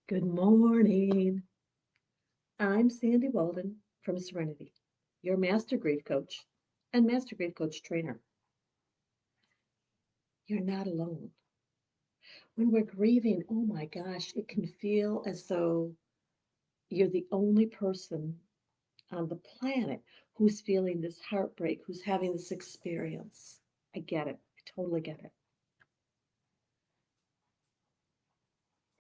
Good morning. I'm Sandy Walden from Serenity, your master grief coach and master grief coach trainer. You're not alone. When we're grieving, oh my gosh, it can feel as though you're the only person on the planet who's feeling this heartbreak, who's having this experience. I get it. I totally get it.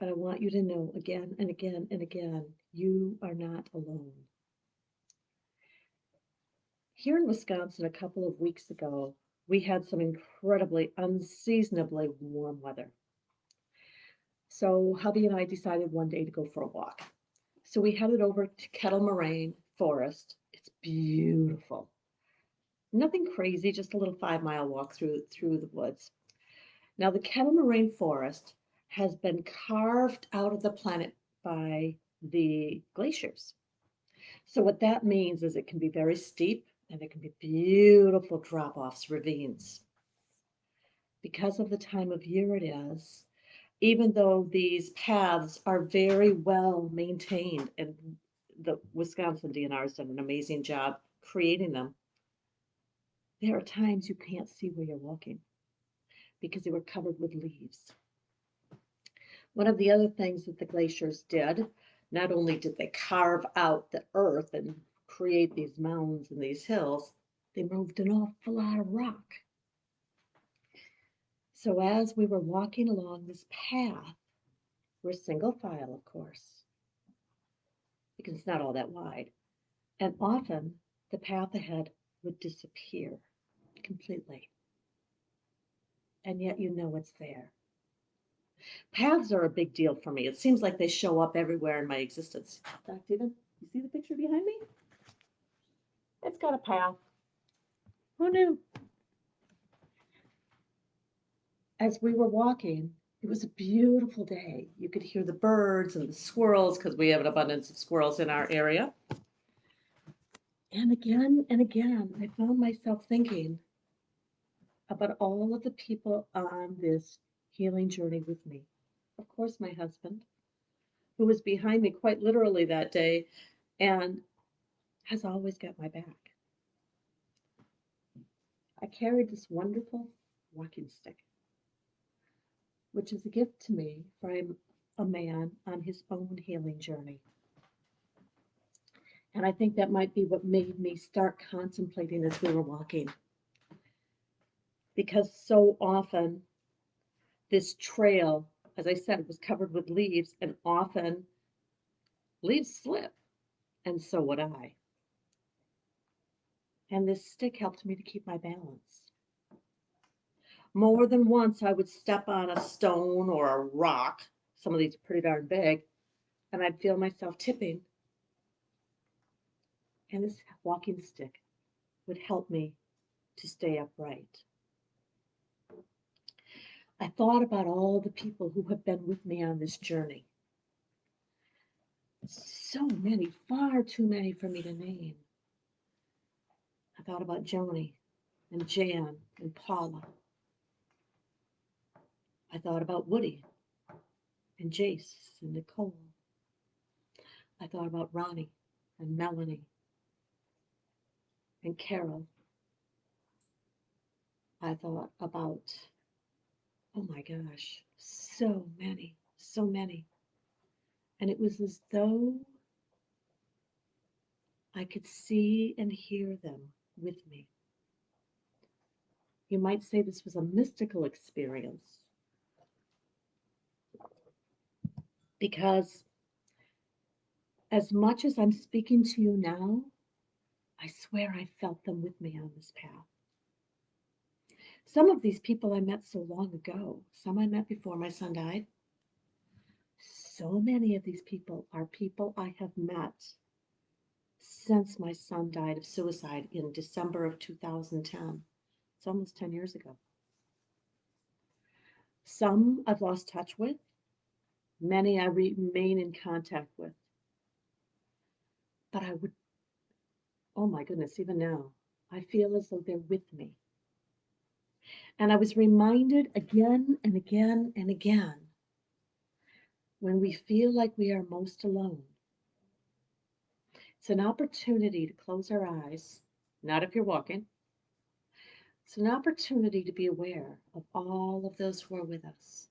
But I want you to know again and again and again, you are not alone. Here in Wisconsin, a couple of weeks ago, we had some incredibly, unseasonably warm weather. So, hubby and I decided one day to go for a walk. So, we headed over to Kettle Moraine Forest. It's beautiful. Nothing crazy, just a little 5 mile walk through the woods. Now, the Kettle Moraine Forest has been carved out of the planet by the glaciers. So, what that means is it can be very steep and it can be beautiful drop offs, ravines. Because of the time of year it is, even though these paths are very well maintained and the Wisconsin DNR has done an amazing job creating them, there are times you can't see where you're walking because they were covered with leaves. One of the other things that the glaciers did, not only did they carve out the earth and create these mounds and these hills, they moved an awful lot of rock. So as we were walking along this path, we're single file, of course, because it's not all that wide. And often the path ahead would disappear completely. And yet you know it's there. Paths are a big deal for me. It seems like they show up everywhere in my existence. In fact, even, you see the picture behind me? It's got a path. Who knew? As we were walking, it was a beautiful day. You could hear the birds and the squirrels because we have an abundance of squirrels in our area. And again, I found myself thinking about all of the people on this healing journey with me. Of course, my husband, who was behind me quite literally that day and has always got my back. I carried this wonderful walking stick, which is a gift to me from a man on his own healing journey. And I think that might be what made me start contemplating as we were walking. Because so often this trail, as I said, was covered with leaves, and often leaves slip, and so would I. And this stick helped me to keep my balance. More than once, I would step on a stone or a rock, some of these are pretty darn big, and I'd feel myself tipping. And this walking stick would help me to stay upright. I thought about all the people who have been with me on this journey. So many, far too many for me to name. I thought about Joni and Jan and Paula. I thought about Woody and Jace and Nicole. I thought about Ronnie and Melanie and Carol. I thought about, oh my gosh, so many, so many. And it was as though I could see and hear them with me. You might say this was a mystical experience because as much as I'm speaking to you now, I swear I felt them with me on this path. Some of these people I met so long ago, some I met before my son died. So many of these people are people I have met since my son died of suicide in December of 2010. It's almost 10 years ago. Some I've lost touch with, many I remain in contact with. But I would, oh my goodness, even now, I feel as though they're with me. And I was reminded again and again and again when we feel like we are most alone, it's an opportunity to close our eyes, not if you're walking. It's an opportunity to be aware of all of those who are with us,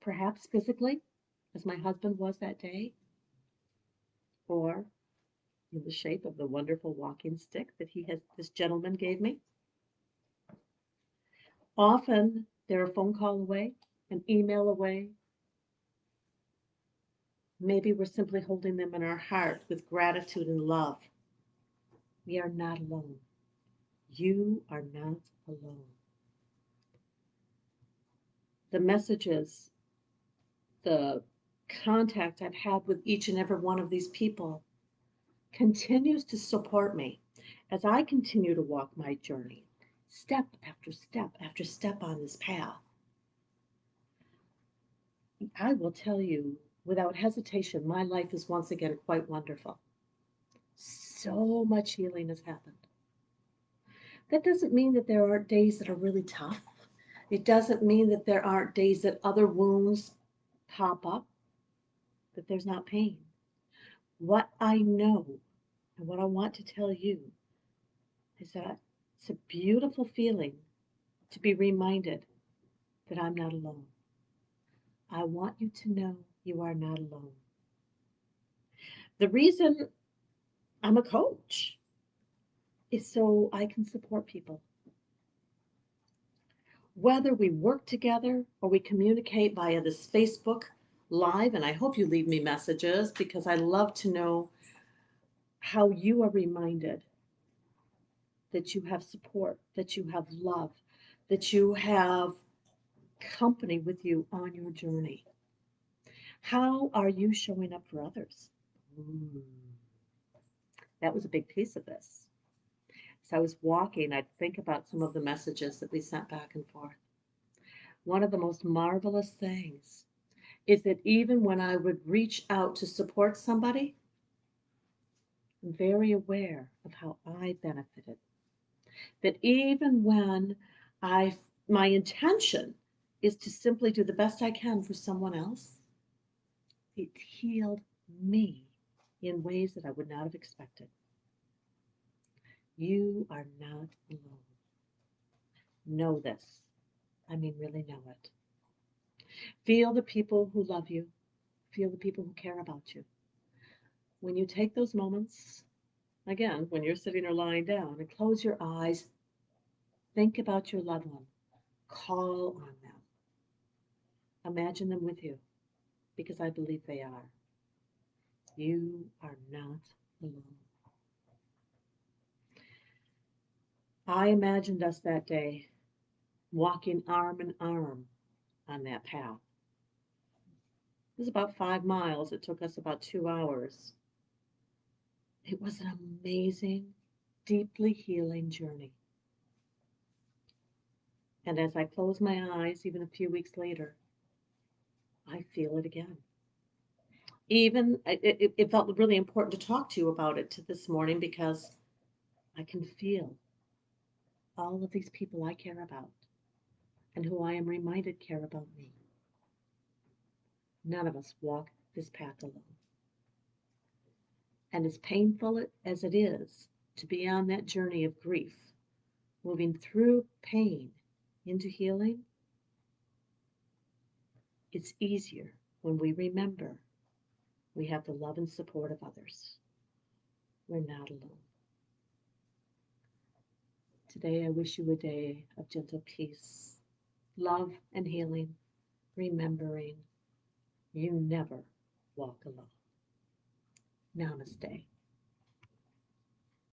perhaps physically, as my husband was that day, or in the shape of the wonderful walking stick that this gentleman gave me. Often they're a phone call away, an email away. Maybe we're simply holding them in our heart with gratitude and love. We are not alone. You are not alone. The messages, the contact I've had with each and every one of these people continues to support me as I continue to walk my journey, step after step after step on this path. I will tell you without hesitation, my life is once again quite wonderful. So much healing has happened. That doesn't mean that there aren't days that are really tough. It doesn't mean that there aren't days that other wounds pop up, that there's not pain. What I know and what I want to tell you is that it's a beautiful feeling to be reminded that I'm not alone. I want you to know you are not alone. The reason I'm a coach is so I can support people. Whether we work together or we communicate via this Facebook Live, and I hope you leave me messages because I love to know how you are reminded that you have support, that you have love, that you have company with you on your journey. How are you showing up for others? Mm, that was a big piece of this. As I was walking, I'd think about some of the messages that we sent back and forth. One of the most marvelous things is that even when I would reach out to support somebody, I'm very aware of how I benefited. That even when my intention is to simply do the best I can for someone else, it healed me in ways that I would not have expected. You are not alone. Know this. I mean, really know it. Feel the people who love you. Feel the people who care about you. When you take those moments, again, when you're sitting or lying down, and close your eyes, think about your loved one. Call on them. Imagine them with you, because I believe they are. You are not alone. I imagined us that day walking arm in arm on that path. It was about 5 miles. It took us about 2 hours. It was an amazing, deeply healing journey. And as I close my eyes, even a few weeks later, I feel it again. It felt really important to talk to you about it this morning because I can feel all of these people I care about and who I am reminded care about me. None of us walk this path alone. And as painful as it is to be on that journey of grief, moving through pain into healing, it's easier when we remember we have the love and support of others. We're not alone. Today, I wish you a day of gentle peace, love, and healing, remembering you never walk alone. Namaste.